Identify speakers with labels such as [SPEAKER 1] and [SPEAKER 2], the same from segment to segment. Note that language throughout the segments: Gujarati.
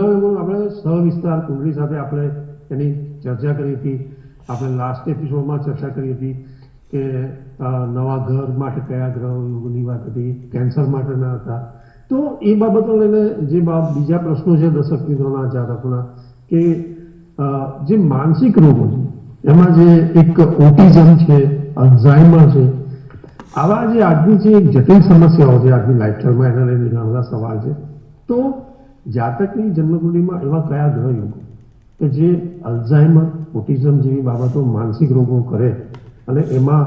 [SPEAKER 1] આપણે સવિસ્તાર કુંડળી સાથે આપણે એની ચર્ચા કરી હતી. આપણે લાસ્ટ એપિસોડમાં ચર્ચા કરી હતી કે નવા ઘર માટે કયા ગ્રહ યોગની વાત હતી, કેન્સર માટેના હતા. તો એ બાબતો લઈને જે બીજા પ્રશ્નો છે દર્શક મિત્રોના જાતકના, કે જે માનસિક રોગો છે એમાં જે એક ઓટિઝમ છે, અલ્ઝાઇમર છે, આવા જે આજની જે જટિલ સમસ્યાઓ છે આજની લાઈફસ્ટાઈલમાં, એના લઈને ઘણા બધા સવાલ છે. તો જાતકની જન્મકુંડળીમાં એવા કયા ગ્રહ યોગો કે જે અલ્ઝાઇમર, ઓટિઝમ જેવી બાબતો, માનસિક રોગો કરે, અને એમાં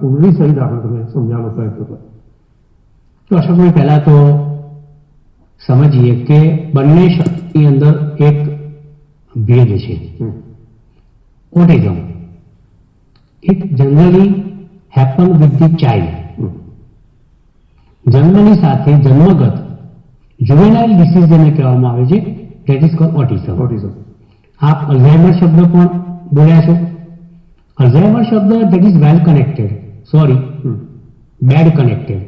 [SPEAKER 1] કુંડળી સહિત આપણે તમે સમજાવવાનો પ્રયત્ન કરો.
[SPEAKER 2] તો અશોકભાઈ, પહેલા તો સમજીએ કે બંને શબ્દની અંદર એક ભેદ છે. Autism it generally happen with the child. જન્મની સાથે જન્મગત જુવેનાઇલ ડિસીઝ જેને કહેવામાં આવે છે, ધેટ ઇઝ કોલ્ડ ઓટિઝમ. આપ અલ્ઝાઇમર શબ્દ પણ બોલ્યા છો. અલ્ઝાઇમર શબ્દ that is well connected, sorry, bad connected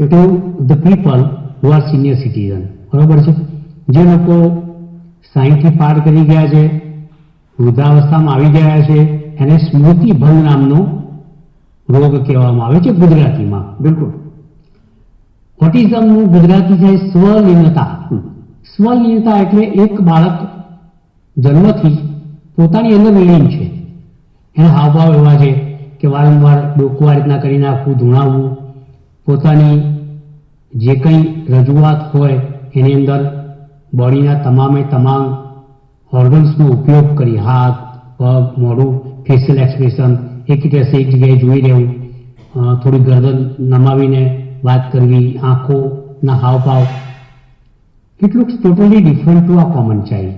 [SPEAKER 2] to the people who are senior citizen. બરોબર છે? જે લોકો 60 પાર કરી ગયા છે, વૃદ્ધાવસ્થામાં આવી ગયા છે, એને સ્મૃતિ ભંગ નામનો રોગ કહેવામાં આવે છે ગુજરાતીમાં.
[SPEAKER 1] બિલકુલ.
[SPEAKER 2] ઓટિઝમનું ગુજરાતી છે સ્વલીનતા. સ્વલીનતા એટલે એક બાળક જન્મથી પોતાની અંદર લીન છે. એના હાવભાવ એવા છે કે વારંવાર ડોકું આ રીતના કરી નાખવું, ધૂણાવવું, પોતાની જે કંઈ રજૂઆત હોય એની અંદર બોડીના તમામે તમામ ઓર્ગન્સનો ઉપયોગ કરી, હાથ, પગ, મોઢું, ફેશિયલ એક્સપ્રેશન, એક જગ્યાએ જોઈ રહેવું, થોડી ગરદન નમાવીને વાત કરવી, આંખોના હાવભાવ, it looks totally different to આ કોમન ચાઇલ્ડ.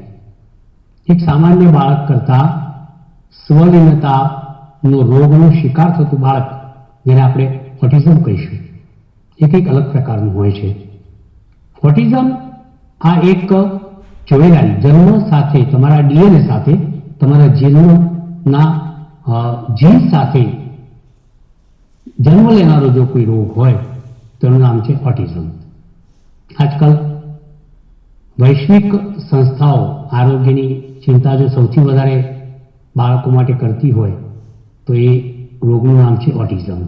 [SPEAKER 2] એક સામાન્ય બાળક કરતાં સ્વલીનતાનો રોગનો શિકાર થતું બાળક, જેને આપણે ઓટિઝમ કહીશું, એ કંઈક અલગ પ્રકારનું હોય છે. ઓટિઝમ આ એક જોયેલાની જન્મ સાથે, તમારા ડીએનએ સાથે, તમારા જન્મના જીન સાથે જન્મ લેનારો જો કોઈ રોગ હોય તેનું નામ છે ઓટિઝમ. આજકાલ વૈશ્વિક સંસ્થાઓ આરોગ્યની ચિંતા જો સૌથી વધારે બાળકો માટે કરતી હોય તો એ રોગનું નામ છે ઓટિઝમ.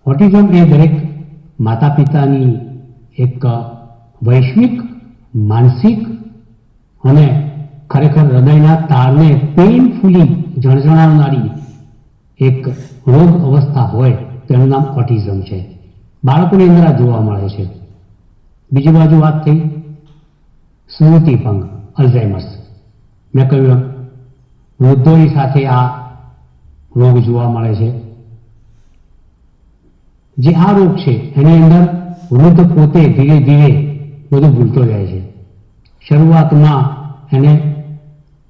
[SPEAKER 2] ઓટિઝમ એ દરેક માતા પિતાની એક વૈશ્વિક, માનસિક અને ખરેખર હૃદયના તારને પેઇનફુલી જણજણાવનારી એક રોગ અવસ્થા હોય તેનું નામ ઓટિઝમ છે. બાળકોની અંદર આ જોવા મળે છે. બીજી બાજુ વાત થઈ સ્મૃતિ ભંગ, અલ્ઝાઇમર્સ. મેં કહ્યું વૃદ્ધોની સાથે આ રોગ જોવા મળે છે. જે આ રોગ છે એની અંદર વૃદ્ધ પોતે ધીરે ધીરે બધું ભૂલતો જાય છે. શરૂઆતમાં એને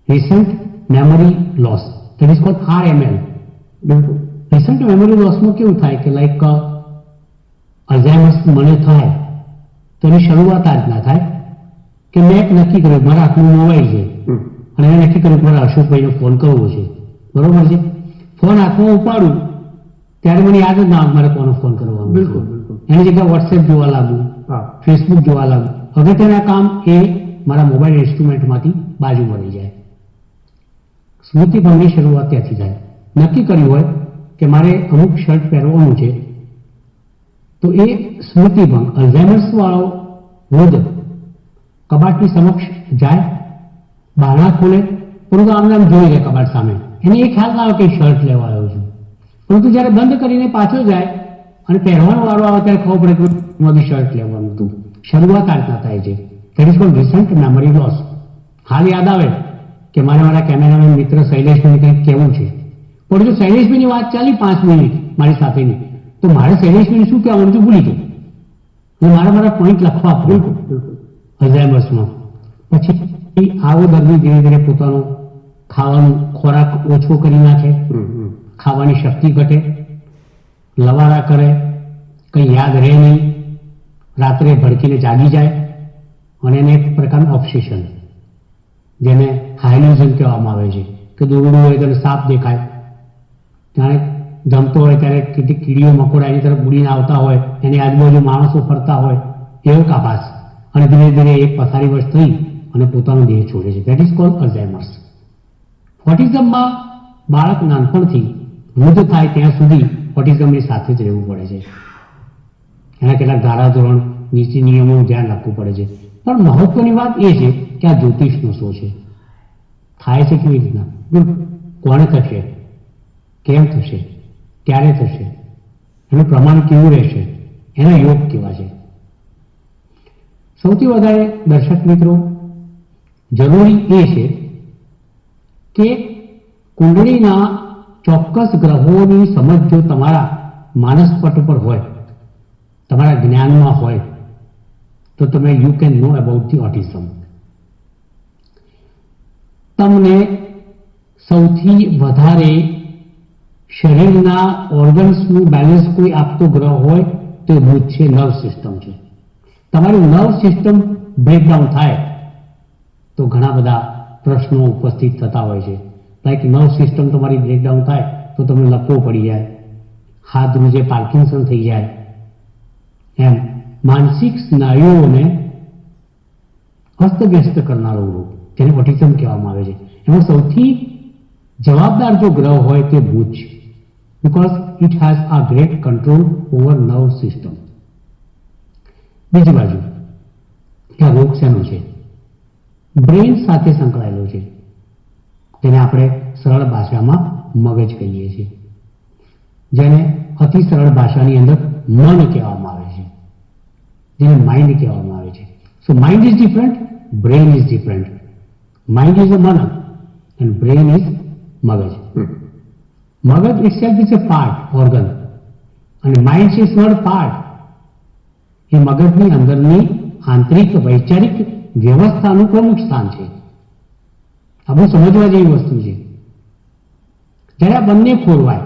[SPEAKER 2] recent memory loss, that is called RML. Recent memory લોસમાં કેવું થાય કે લાઈક અલ્ઝાઇમર્સ મને થાય તો એની શરૂઆત આ રીતના થાય કે મેં એક નક્કી કર્યું, મારા હાથમાં મોબાઈલ છે અને મેં નક્કી કર્યું મારા અશોકભાઈને ફોન કરવો છે. બરોબર છે? ફોન હાથમાં ઉપાડું ત્યારે મને યાદ જ ના આવે મારે કોનો ફોન કરવાનો.
[SPEAKER 1] બિલકુલ.
[SPEAKER 2] એની જગ્યાએ વોટ્સએપ જોવા લાગુ, ફેસબુક જોવા લાગુ. અગત્યના કામ એ મારા મોબાઈલ ઇન્સ્ટ્રુમેન્ટમાંથી બાજુમાં રહી જાય. સ્મૃતિ ભંગની શરૂઆત ત્યાંથી થાય. નક્કી કર્યું હોય કે મારે અમુક શર્ટ પહેરવાનું છે તો એ સ્મૃતિ ભંગ, અલ્ઝાઇમર્સ વાળો વૃદ્ધ કબાટની સમક્ષ જાય, બારણા ખોલે, પરંતુ આમ નામ જોઈ લે કબાટ સામે, એને એ ખ્યાલ ના આવે કે શર્ટ લેવા આવ્યો છું. પરંતુ જ્યારે બંધ કરીને પાછો જાય અને પહેરવાનો વારો આવે ત્યારે ખબર પડે કે મારું શર્ટ લેવાનું હતું. શરૂઆત આ રીતના થાય છે. That is cold recent memory loss. હાલ યાદ આવે કે મારે મારા કેમેરામેન મિત્ર શૈલેષભાઈને કંઈક કહેવું છે, પણ જો શૈલેષભાઈની વાત ચાલી 5 મિનિટ મારી સાથેની, તો મારે શૈલેષભાઈને શું કહેવાનું હતું ભૂલી ગયું. મારે મારા પોઈન્ટ લખવા પડે અલ્ઝાઇમર્સમાં. પછી આવો દર્દી ધીરે ધીરે પોતાનો ખાવાનું ખોરાક ઓછો કરી નાખે, ખાવાની શક્તિ ઘટે, લવારા કરે, કંઈ યાદ રહે નહીં, રાત્રે ભડકીને જાગી જાય, અને એને એક પ્રકારનું ઓબ્સેશન, જેને હાઇલ્યુઝન કહેવામાં આવે છે, કે દોરડું હોય તો સાપ દેખાય, જાણે જમતો હોય ત્યારે કેટલીક કીડીઓ મકોડા એની તરફ ઉડીને આવતા હોય, એની આજુબાજુ માણસો ફરતા હોય, એવો આભાસ. અને ધીરે ધીરે એક પથારીવશ થઈ અને પોતાનો દેહ છોડે છે. That is called Alzheimer's. ઓટિઝમમાં બાળક નાનપણથી વૃદ્ધ થાય ત્યાં સુધી ઓટિઝમની સાથે જ રહેવું પડે છે. એના કેટલાક ધારાધોરણ, નીતિ નિયમોનું ધ્યાન રાખવું પડે છે. પણ મહત્વની વાત એ છે કે આ જ્યોતિષનો શો છે. થાય છે કેવી રીતના, કોણે થશે, કેમ થશે, ક્યારે થશે, એનું પ્રમાણ કેવું રહેશે, એના યોગ કેવા છે. સૌથી વધારે દર્શક મિત્રો જરૂરી એ છે કે કુંડળીના ચોક્કસ ગ્રહોની સમજ જો તમારા માનસપટ પર હોય, તમારા જ્ઞાનમાં હોય, તો તમે you can know about the autism. તમને સૌથી વધારે શરીરના ઓર્ગન્સનું બેલેન્સ કોઈ આપતો ગ્રહ હોય તો બુધ છે, નર્વ સિસ્ટમ છે. તમારું નર્વ સિસ્ટમ બ્રેકડાઉન થાય તો ઘણા બધા પ્રશ્નો ઉપસ્થિત થતા હોય છે. લાઈક નર્વ સિસ્ટમ તમારી બ્રેકડાઉન થાય તો તમને લપવો પડી જાય, હાથ ધ્રુજે, પાર્કિન્સન થઈ જાય. એમ માનસિક સ્નાયુઓને અસ્તવ્યસ્ત કરનારો રોગ, જેને ઓટિઝમ કહેવામાં આવે છે, એમાં સૌથી જવાબદાર જો ગ્રહ હોય તે બુધ છે. Because it has a great control over nerve system. બીજી બાજુ કે આ રોગ શેનો છે? બ્રેઇન સાથે સંકળાયેલો છે, જેને આપણે સરળ ભાષામાં મગજ કહીએ છીએ, જેને અતિ સરળ ભાષાની અંદર મન કહેવામાં આવે છે, જેને માઇન્ડ કહેવામાં આવે છે. So mind is different, brain is different. Mind is a મન એન્ડ બ્રેઇન ઇઝ મગજ. મગજ itself is a part, organ, અને માઇન્ડ છે થર્ડ પાર્ટ. એ મગજની અંદરની આંતરિક વૈચારિક વ્યવસ્થાનું પ્રમુખ સ્થાન છે. આ બહુ સમજવા જેવી વસ્તુ છે. જ્યારે આ બંને ખોરવાય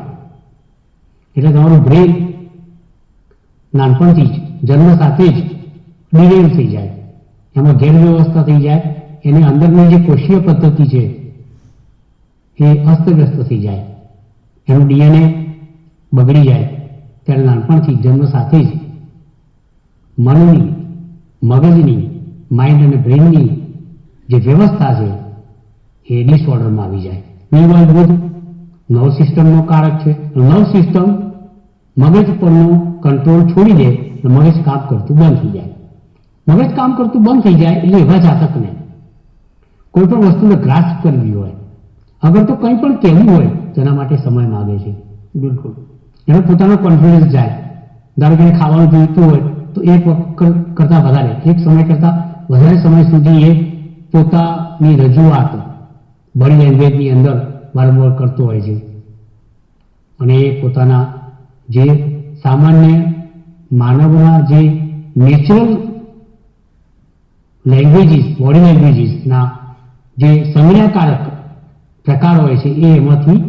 [SPEAKER 2] એટલે તમારું બ્રેન નાનપણથી જ, જન્મ સાથે જ ડિરેલ થઈ જાય, એમાં ગેરવ્યવસ્થા થઈ જાય, એની અંદરની જે કોષીય પદ્ધતિ છે એ અસ્તવ્યસ્ત થઈ જાય, એનું ડીએનએ બગડી જાય. ત્યારે નાનપણથી જન્મ સાથે જ મનની, મગજની, માઇન્ડ અને બ્રેઇનની જે વ્યવસ્થા છે એ ડિસઓર્ડરમાં આવી જાય. મેં બુધ નર્વ સિસ્ટમનો કારક છે. નર્વ સિસ્ટમ મગજ પરનો કંટ્રોલ છોડી દે તો મગજ કામ કરતું બંધ થઈ જાય. મગજ કામ કરતું બંધ થઈ જાય એટલે એવા જાતકને કોઈ પણ વસ્તુને ગ્રાસ્પ કરવી હોય, અગર તો કંઈ પણ કહેવું હોય તેના માટે સમય માંગે છે.
[SPEAKER 1] બિલકુલ.
[SPEAKER 2] એનો પોતાનો કોન્ફિડન્સ જાય. ધારો કે ખાવાનું જોઈતું હોય તો એક વખત કરતા વધારે, એક સમય કરતા વધારે સમય સુધી એ પોતાની રજૂઆત બોડી લેંગ્વેજની અંદર વારંવાર કરતો હોય છે, અને એ પોતાના જે સામાન્ય માનવના જે નેચરલ લેંગ્વેજીસ, બોડી લેંગ્વેજીસના જે સંજ્ઞાકારક પ્રકાર હોય છે એ એમાંથી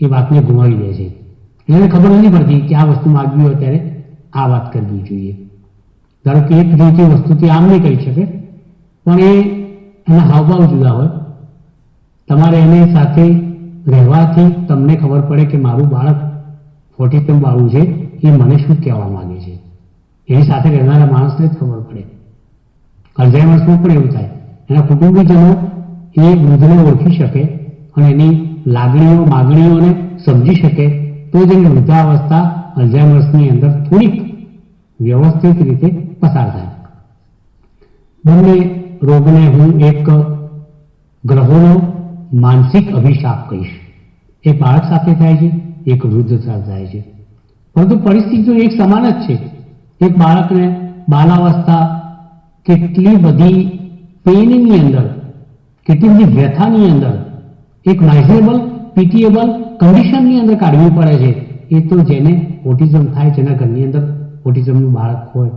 [SPEAKER 2] એ વાતને ગુમાવી દે છે. એને ખબર નથી પડતી કે આ વસ્તુ માગવી હોય ત્યારે આ વાત કરવી જોઈએ. ધારો કે એક જોઈતી વસ્તુથી આમ નહીં કરી શકે, પણ એના હાવભાવ જુદા હોય. તમારે એની સાથે રહેવાથી તમને ખબર પડે કે મારું બાળક ઓટિઝમ વાળું છે, એ મને શું કહેવા માંગે છે. એની સાથે રહેનારા માણસને જ ખબર પડે. અલ્ઝાઇમર્સમાં પણ એવું થાય. એના કુટુંબીજનો એ વૃદ્ધને ઓળખી શકે અને એની લાગણીઓ, માગણીઓને સમજી શકે તો જ એની વૃદ્ધાવસ્થા અલ્ઝાઇમર્સની અંદર થોડીક વ્યવસ્થિત રીતે પસાર થાય. બંને રોગને હું એક ગ્રહોનો માનસિક અભિશાપ કહીશ. એક બાળક સાથે થાય છે, એક વૃદ્ધ સાથે થાય છે, પરંતુ પરિસ્થિતિઓ એક સમાન જ છે. એક બાળકને બાલાવસ્થા કેટલી બધી પેઇનની અંદર, કેટલી બધી વ્યથાની અંદર, એક માઇઝરેબલ, પિટીએબલ કન્ડિશનની અંદર કાઢવી પડે છે. એ તો જેને ઓટિઝમ થાય, જેના ઘરની અંદર ઓટિઝમનું બાળક હોય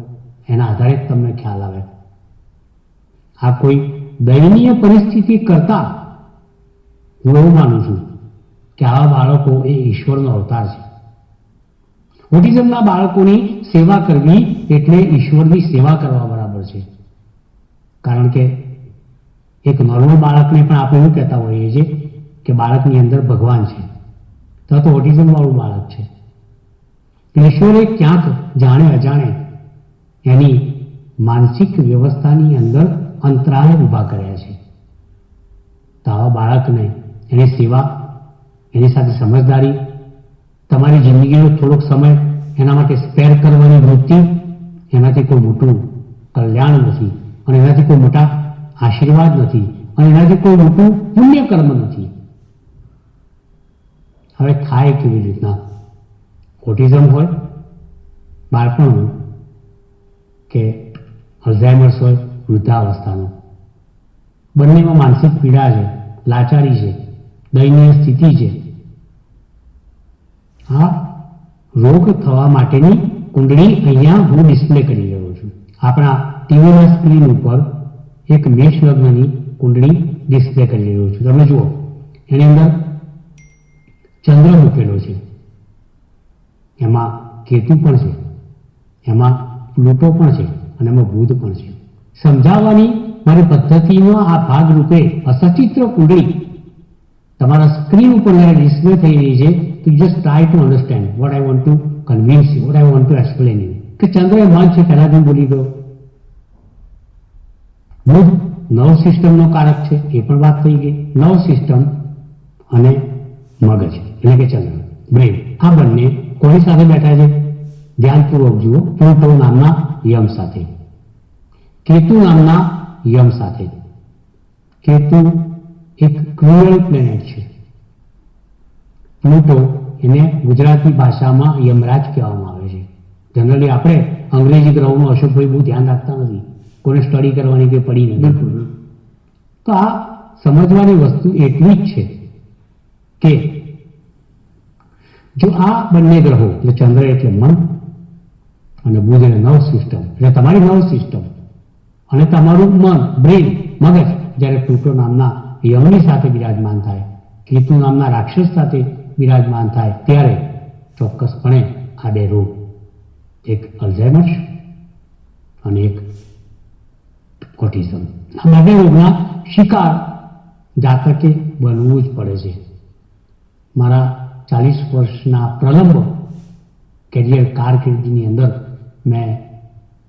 [SPEAKER 2] એના આધારે જ તમને ખ્યાલ આવે. આ કોઈ દયનીય પરિસ્થિતિ કરતા હું એવું માનું છું કે આવા બાળકો એ ઈશ્વરનો અવતાર છે. ઓટિઝમના બાળકોની સેવા કરવી એટલે ઈશ્વરની સેવા કરવા બરાબર છે. કારણ કે એક નોર્મલ બાળકને પણ આપણે એવું કહેતા હોઈએ છીએ કે બાળકની અંદર ભગવાન છે, તો ઓટિઝમ વાળું બાળક છે. ઈશ્વરે ક્યાંક જાણે અજાણે એની માનસિક વ્યવસ્થાની અંદર અંતરાય ઊભા કર્યા છે. તો આવા બાળકને એની સેવા, એની સાથે સમજદારી, તમારી જિંદગીનો થોડોક સમય એના માટે સ્પેર કરવાની વૃત્તિ, એનાથી કોઈ મોટું કલ્યાણ નથી, અને એનાથી કોઈ મોટા આશીર્વાદ નથી, અને એનાથી કોઈ મોટું પુણ્યકર્મ નથી. હવે થાય કેવી રીતના? ઓટિઝમ હોય બાળપણનું, કે અલ્ઝાઇમર્સ હોય વૃદ્ધાવસ્થાનું, બંનેમાં માનસિક પીડા છે, લાચારી છે, દયનીય સ્થિતિ છે. આ રોગ થવા માટેની કુંડળી અહીંયા હું ડિસ્પ્લે કરી રહ્યો છું. આપણા ટીવીના સ્ક્રીન ઉપર એક મેષ લગ્નની કુંડળી ડિસ્પ્લે કરી રહ્યો છું. તમે જુઓ, એની અંદર ચંદ્ર મૂકેલો છે, એમાં કેતુ પણ છે, એમાં પ્લુટો પણ છે, અને એમાં બુધ પણ છે. સમજાવવાની મારી પદ્ધતિનો આ ભાગ રૂપે અસચિત્ર કુંડળી તમારા સ્ક્રીન ઉપર ડિસ્પ્લે થઈ રહી છે. to just try to understand what I want to convince you, what I want to explain you. કે ચંદ્ર એ મન છે, પહેલા જ હું બોલી ગયો. બુધ નર્વ સિસ્ટમનો કારક છે, એ પણ વાત થઈ ગઈ. નર્વ સિસ્ટમ અને મગજ એટલે કે ચંદ્ર, બ્રેન, આ બંને કોની સાથે બેઠા છે? ધ્યાનપૂર્વક જુઓ. પ્લુટો નામના યમ સાથે, કેતુ નામના યમ સાથે. કેતુ એક ક્રુઅલ પ્લેનેટ છે. પ્લુટો એને ગુજરાતી ભાષામાં યમરાજ કહેવામાં આવે છે. જનરલી આપણે અંગ્રેજી ગ્રહોમાં અશોકભાઈ બહુ ધ્યાન રાખતા નથી, કોઈને સ્ટડી કરવાની કે પડી નથી. તો આ સમજવાની વસ્તુ એટલી જ છે કે જો આ બંને ગ્રહો, એટલે ચંદ્ર એટલે મન અને બુધ એટલે નર્વ સિસ્ટમ, એટલે તમારી નર્વ સિસ્ટમ અને તમારું મન, બ્રેન, મગજ, જ્યારે પ્લુટો નામના યમની સાથે બિરાજમાન થાય, કેતુ નામના રાક્ષસ સાથે બિરાજમાન થાય, ત્યારે ચોક્કસપણે આ બે રોગ, એક અલ્ઝાઇમર્સ અને એક ઓટિઝમ, આ બંને રોગના શિકાર જાતકે બનવું જ પડે છે. મારા 40 વર્ષના પ્રલંબ કેરિયર કારકિર્દીની અંદર મેં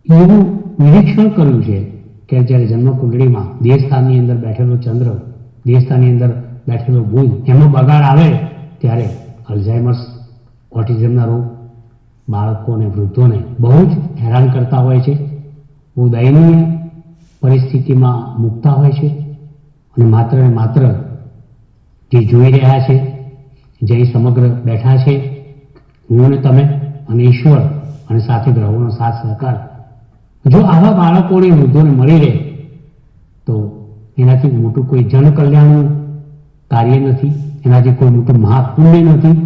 [SPEAKER 2] એવું નિરીક્ષણ કર્યું છે કે જ્યારે જન્મકુંડળીમાં દેહસ્થાનની અંદર બેઠેલો ચંદ્ર, દેહસ્થાનની અંદર બેઠેલો બુધ, એમાં બગાડ આવે ત્યારે અલ્ઝાઇમર્સ, ઓટિઝમના રોગ બાળકો અને વૃદ્ધોને બહુ જ હેરાન કરતા હોય છે, બહુ દયનીય પરિસ્થિતિમાં મૂકતા હોય છે. અને માત્ર ને માત્ર જે જોઈ રહ્યા છે, જે સમગ્ર બેઠા છે, હું અને તમે અને ઈશ્વર અને સાથે ગ્રહોનો સાથ સહકાર, જો આવા બાળકોને, વૃદ્ધોને મળી રહે તો એનાથી મોટું કોઈ જન કલ્યાણનું કાર્ય નથી, એનાથી કોઈ મોટું મહાપુણ્ય નથી.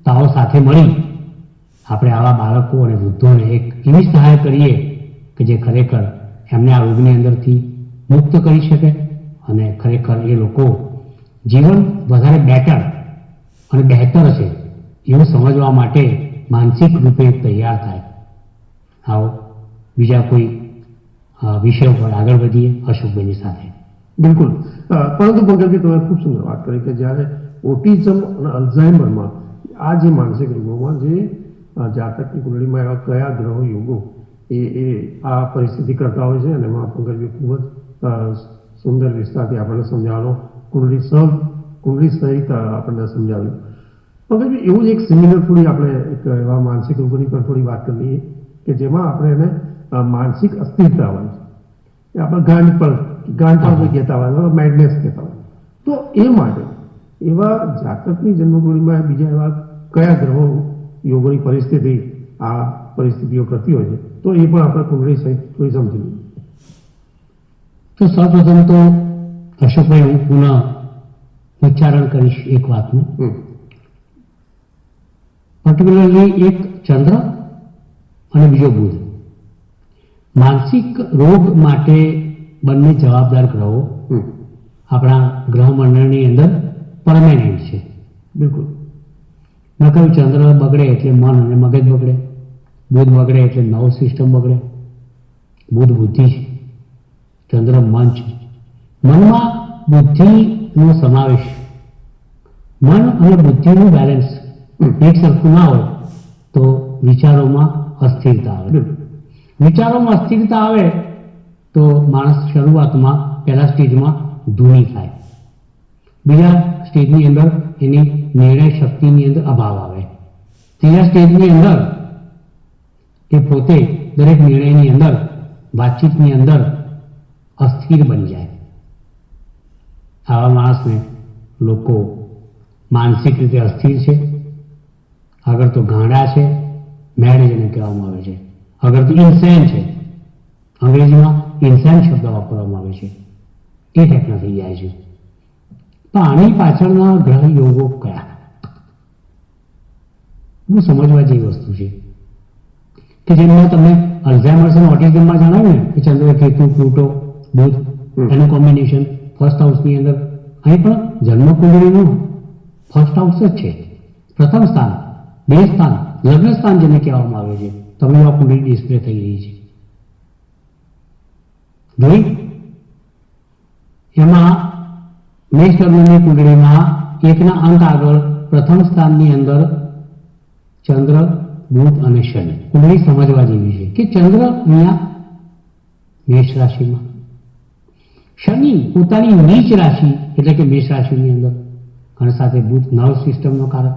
[SPEAKER 2] તો આવો સાથે મળી આપણે આવા બાળકો અને વૃદ્ધોને એક એવી સહાય કરીએ કે જે ખરેખર એમને આ રોગની અંદરથી મુક્ત કરી શકે, અને ખરેખર એ લોકો જીવન વધારે બેટર અને બહેતર છે એવું સમજવા માટે માનસિક રૂપે તૈયાર થાય. આવો બીજા કોઈ વિષય પર આગળ વધીએ અશોકભાઈની સાથે.
[SPEAKER 1] બિલકુલ. પરંતુ પંકજભાઈ, તમે ખૂબ સુંદર વાત કરી કે જ્યારે ઓટિઝમ અને અલ્ઝાઇમરમાં, આ જે માનસિક રોગોમાં જે જાતકની કુંડળીમાં એવા કયા ગ્રહો, યોગો એ આ પરિસ્થિતિ કરતા હોય છે, અને એમાં પંકજભાઈ ખૂબ જ સુંદર વિસ્તારથી આપણને સમજાવવાનો, કુંડળી સહિત આપણને સમજાવ્યું. પંકજભાઈ, એવું જ એક સિમિલર થોડી આપણે એક એવા માનસિક રોગોની પર થોડી વાત કરી લઈએ કે જેમાં આપણે એને માનસિક અસ્થિરતા હોય છે, આપણે ગાંઠ કહેતા હોય, મેડનેસ કહેતા હોય. તો એ માટે એવા જાતકની જન્મકુંડળીમાં બીજા એવા કયા ગ્રહો, યોગોની પરિસ્થિતિ આ પરિસ્થિતિઓ કરતી હોય છે, તો એ પણ આપણે કુંડળી સહિત થોડી સમજી લઈએ.
[SPEAKER 2] તો સૌપ્રથમ તો અશોકભાઈ, હું પુનઃ ઉચ્ચારણ કરીશ એક વાતનું. પર્ટિક્યુલરલી એક ચંદ્ર અને બીજો બુધ, માનસિક રોગ માટે બંને જવાબદાર ગ્રહો આપણા ગ્રહ મંડળની અંદર પરમેનન્ટ છે. બિલકુલ. મેં કહ્યું ચંદ્ર બગડે એટલે મન અને મગજ બગડે, બુધ બગડે એટલે નર્વ સિસ્ટમ બગડે. બુધ બુદ્ધિ છે, ચંદ્ર મન છે. મનમાં બુદ્ધિનો સમાવેશ, મન અને બુદ્ધિનું બેલેન્સ એક સરખું ના હોય તો વિચારોમાં અસ્થિરતા આવે. વિચારોમાં અસ્થિરતા આવે તો માણસ શરૂઆતમાં પહેલા સ્ટેજમાં ધૂની થાય, બીજા સ્ટેજની અંદર એની નિર્ણય શક્તિની અંદર અભાવ આવે, ત્રીજા સ્ટેજની અંદર એ પોતે દરેક નિર્ણયની અંદર વાતચીતની અંદર અસ્થિર બની જાય. આવા માણસને લોકો માનસિક રીતે અસ્થિર છે, આગળ તો ગાંડા છે, મેડ જેને કહેવામાં આવે છે, આગળ તો ઇન્સેન છે, અંગ્રેજીમાં ઇન્સેન શબ્દ વાપરવામાં આવે છે, એ ટાઈપના થઈ જાય છે. પણ આની પાછળના ગ્રહ યોગો કયા? બહુ સમજવા જેવી વસ્તુ છે કે જેમાં તમે અલ્ઝાઇમર્સ અને ઓટિઝમમાં જણાવ્યું ને કે ચંદ્ર, કેતુ, પ્લુટો, બુધ એનું કોમ્બિનેશન ફર્સ્ટ હાઉસની અંદર, અહીં પણ જન્મકુંડળીનું ફર્સ્ટ હાઉસ જ છે, પ્રથમ સ્થાન, બે સ્થાન, લગ્ન સ્થાન જેને કહેવામાં આવે છે. તમે આ કુંડળી ડિસ્પ્લે થઈ રહી છે જોઈ, એમાં મેષ લગ્નની કુંડળીમાં એકના અંક આગળ પ્રથમ સ્થાનની અંદર ચંદ્ર, બુધ અને શનિ. કુંડળી સમજવા જેવી છે કે ચંદ્ર અહીંયા મેષ રાશિમાં, શનિ પોતાની નીચ રાશિ એટલે કે મેષ રાશિની અંદર, અને સાથે બુધ નર્વ સિસ્ટમનો કારક,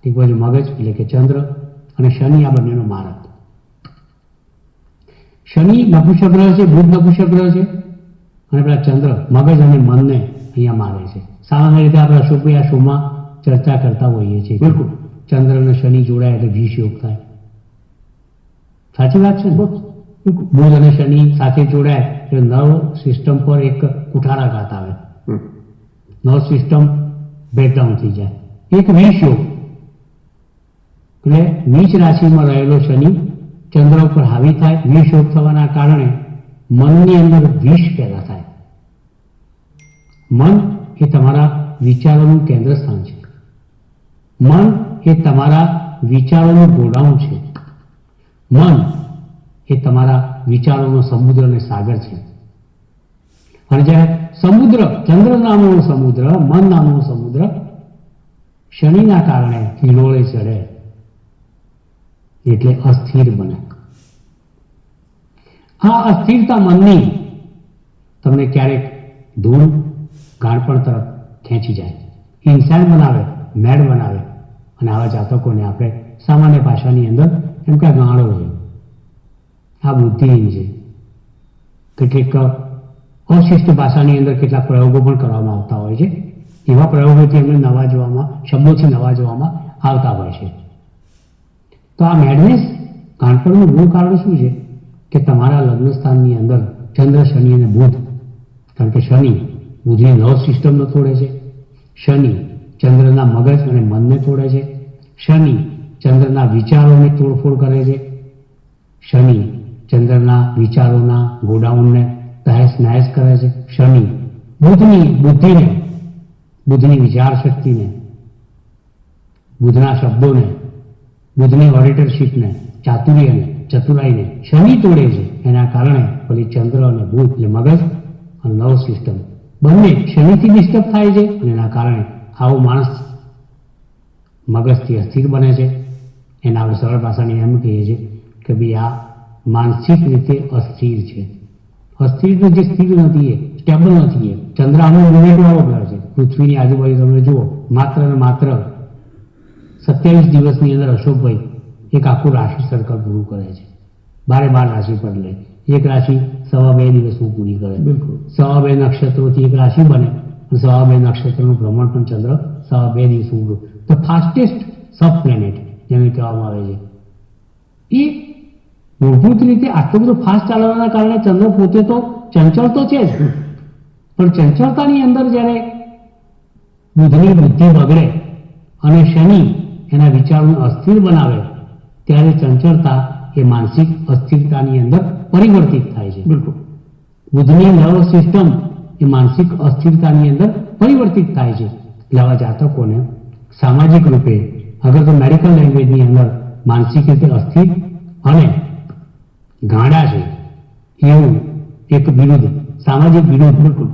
[SPEAKER 2] એક બાજુ મગજ એટલે કે ચંદ્ર, અને શનિ આ બંનેનો મારક. શનિ નપુંસક ગ્રહ છે, બુધ નપુંસક ગ્રહ છે, અને પેલા ચંદ્ર મગજ અને મનને અહીંયા મારે છે. સામાન્ય રીતે આપણે અશોકભાઈ આ શોમાં ચર્ચા કરતા હોઈએ છીએ. બિલકુલ, ચંદ્ર અને શનિ જોડાય એટલે વિષ યોગ થાય. સાચી વાત છે ને? બુધ અને શનિ સાથે જોડાય એટલે નર્વ સિસ્ટમ પર એક કુઠારાઘાત આવે, નર્વ સિસ્ટમ બ્રેકડાઉન થઈ જાય, એક વિષ યોગ. એટલે નીચ રાશિમાં રહેલો શનિ ચંદ્ર ઉપર હાવી થાય, વિષ યોગ થવાના કારણે મનની અંદર વિષ પેદા થાય. મન એ તમારા વિચારોનું કેન્દ્ર સ્થાન છે, મન એ તમારા વિચારોનું ગોડાઉન છે, મન એ તમારા વિચારોનો સમુદ્ર અને સાગર છે. અને જ્યારે સમુદ્ર, ચંદ્ર નામનો સમુદ્ર, મન નામનો સમુદ્ર શનિના કારણે હિલોળે ચડે એટલે અસ્થિર બને. આ અસ્થિરતા મનની તમને ક્યારેક ધૂળ ગાણપણ તરફ ખેંચી જાય, ઇન્સાન બનાવે, મેડ બનાવે. અને આવા જાતકોને આપણે સામાન્ય ભાષાની અંદર એમ કે ગાણો છે, આ બુદ્ધિહીન છે. કેટલીક અશિષ્ટ ભાષાની અંદર કેટલાક પ્રયોગો પણ કરવામાં આવતા હોય છે. એવા પ્રયોગોથી એમને નવાજવામાં, શબ્દોથી નવાજવામાં આવતા હોય છે. તો આ મેડનેસ, ગાણપણનું મૂળ કારણ શું છે કે તમારા લગ્ન સ્થાનની અંદર ચંદ્ર, શનિ અને બુધ. કારણ કે શનિ બુધની નર્વ સિસ્ટમને તોડે છે, શનિ ચંદ્રના મગજ અને મનને તોડે છે, શનિ ચંદ્રના વિચારોને તોડફોડ કરે છે, શનિ ચંદ્રના વિચારોના ગોડાઉનને તહેસ નહેસ કરે છે, શનિ બુધની બુદ્ધિને, બુધની વિચાર શક્તિને, બુધના શબ્દોને, બુધની ઓડિટરશીપને, ચાતુર્યને, ચતુરાઈને શનિ તોડે છે. એના કારણે પછી ચંદ્ર અને બુધ એટલે મગજ અને નર્વ સિસ્ટમ બંને શનિથી ડિસ્ટર્બ થાય છે, અને એના કારણે આવો માણસ મગજથી અસ્થિર બને છે. એના આપણે સરળ ભાષાની એમ કહીએ છીએ કે ભાઈ આ માનસિક રીતે અસ્થિર છે. અસ્થિર જે સ્થિર નથી, એ સ્ટેબલ નથી. એ ચંદ્ર આનો મુવમેન્ટ વાળો ગ્રહ છે. પૃથ્વીની આજુબાજુ તમે જુઓ, માત્ર ને માત્ર 27 દિવસની અંદર અશોકભાઈ એક આખું રાશિ સર્કલ પૂરું કરે છે. 12 રાશિ પર લે, એક રાશિ 2.5 દિવસમાં પૂરી કરે. બિલકુલ, 2.5 નક્ષત્રોથી એક રાશિ બને, અને 2.5 નક્ષત્રનું ભ્રમણ પણ ચંદ્ર 2.5 દિવસમાં પૂરું. તો ફાસ્ટેસ્ટ સબ પ્લેનેટ જેને કહેવામાં આવે છે, એ મૂળભૂત રીતે આટલું બધું ફાસ્ટ ચાલવાના કારણે ચંદ્ર પોતે તો ચંચળ તો છે જ, પણ ચંચળતાની અંદર જ્યારે બુધની બુદ્ધિ બગડે અને શનિ એના વિચારોને અસ્થિર બનાવે, ત્યારે ચંચળતા એ માનસિક અસ્થિરતાની અંદર પરિવર્તિત થાય છે. બિલકુલ, બુધની નર્વ સિસ્ટમ એ માનસિક અસ્થિરતાની અંદર પરિવર્તિત થાય છે. એટલે આવા જાતકોને સામાજિક રૂપે, અગર તો મેડિકલ લેંગ્વેજની અંદર માનસિક રીતે અસ્થિર અને ગાંડા છે એવું એક બિરુદ, સામાજિક બિરુદ, બિલકુલ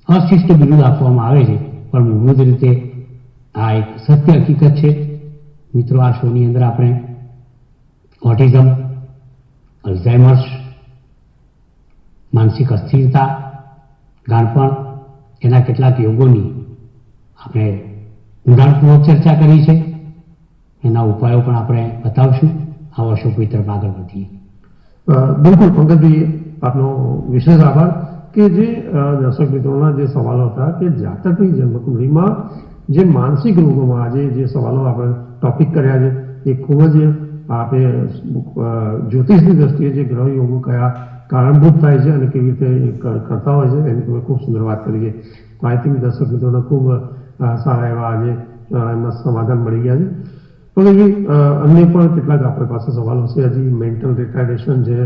[SPEAKER 2] અશિષ્ટ બિરુદ આપવામાં આવે છે. પણ મૂળભૂત રીતે આ એક સત્ય હકીકત છે. મિત્રો, આ શોની અંદર આપણે ઓટિઝમ, અલ્ઝાઇમર્સ માનસિક અસ્થિરતા, ગાણપણ, એના કેટલાક યોગોની આપણે ઊંડાણપૂર્વક ચર્ચા કરી છે. એના ઉપાયો પણ આપણે બતાવશું. આવો અશોકભાઈ તરફ આગળ વધીએ.
[SPEAKER 1] બિલકુલ પંકજભાઈ, આપનો વિશેષ આભાર કે જે દર્શક મિત્રોના જે સવાલો હતા કે જાતકની જન્મકુંડળીમાં જે માનસિક રોગોમાં આજે જે સવાલો આપણે ટોપિક કર્યા છે એ ખૂબ જ આપણે જ્યોતિષની દ્રષ્ટિએ જે ગ્રહ યોગો કયા કારણભૂત થાય છે અને કેવી રીતે કરતા હોય છે એની તમે ખૂબ સુંદર વાત કરી છે. તો આઈ થિંક દર્શક મિત્રોને ખૂબ સારા એવા આજે એમાં સમાધાન મળી ગયા છે. પંકજભાઈ, અન્ય પણ કેટલાક આપણી પાસે સવાલો છે. હજી મેન્ટલ રિટાર્ડેશન છે,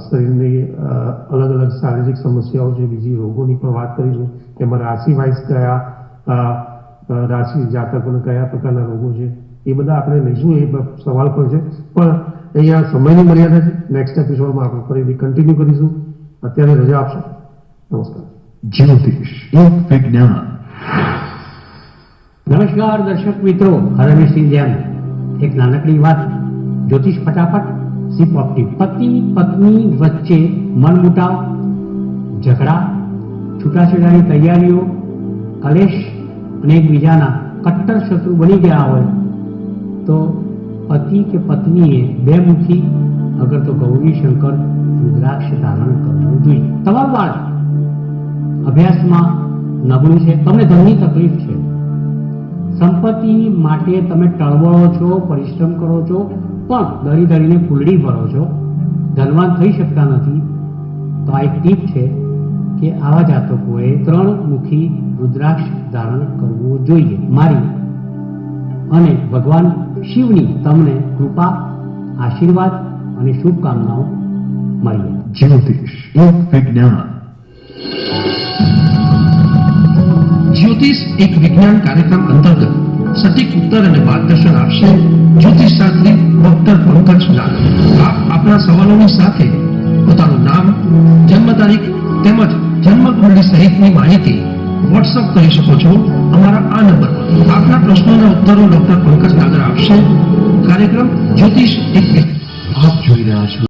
[SPEAKER 1] શરીરની અલગ અલગ શારીરિક સમસ્યાઓ છે, બીજી રોગોની પણ વાત કરીશું. એમાં રાશિ વાઇઝ કયા રાશિ જાતકોને કયા પ્રકારના રોગો છે એ બધા આપણે લઈશું. એ સવાલ પણ છે, પણ અહીંયા સમયની મર્યાદા છે. નેક્સ્ટ એપિસોડમાં આપણે ફરીથી કન્ટિન્યુ કરીશું. અત્યારે રજા આપશો. નમસ્કાર.
[SPEAKER 3] જ્યોતિષ એક વિજ્ઞાન.
[SPEAKER 2] નમસ્કાર દર્શક મિત્રો, હરમેશની જેમ એક નાનકડી વાત. જ્યોતિષ ફટાફટ સીપ ઓપ્ટિક. પતિ પત્ની વચ્ચે મનમુટાવ, ઝઘડા, છૂટાછેડાની તૈયારીઓ, કલેશ અને એકબીજાના કટ્ટર શત્રુ બની ગયા હોય તો પતિ કે પત્નીએ બે મુઠ્ઠી અગર તો ગૌરી શંકર રુદ્રાક્ષ ધારણ કરવું જોઈએ. તમારું બાળક અભ્યાસમાં નબળું છે, તમને ધનની તકલીફ છે, સંપત્તિ માટે તમે ટળવળો છો, પરિશ્રમ કરો છો, પણ દરી દરીને ફૂલડી ભરો છો, ધનવાન થઈ શકતા નથી, તો આ એક ટીપ છે કે આવા જાતકોએ 3 મુખી રુદ્રાક્ષ ધારણ કરવું જોઈએ. મારી અને ભગવાન શિવની તમને કૃપા, આશીર્વાદ અને શુભકામનાઓ. મળીએ.
[SPEAKER 3] જ્યોતિષ એક વિજ્ઞાન.
[SPEAKER 1] જ્યોતિષ એક વિજ્ઞાન કાર્યક્રમ અંતર્ગત સટીક ઉત્તર અને માર્ગદર્શન આપશે જ્યોતિષશાસ્ત્રી ડોક્ટર પંકજ લાલ. આપ આપના સવાલોની સાથે પોતાનું નામ, જન્મ તારીખ તેમજ જન્મકુંડળી સહિતની માહિતી વોટ્સઅપ કરી શકો છો અમારા આ નંબર પર. આપના પ્રશ્નોના ઉત્તરો ડોક્ટર પંકજ લાલ આપશે. કાર્યક્રમ જ્યોતિષ એક.
[SPEAKER 3] આપ જોઈ રહ્યા છો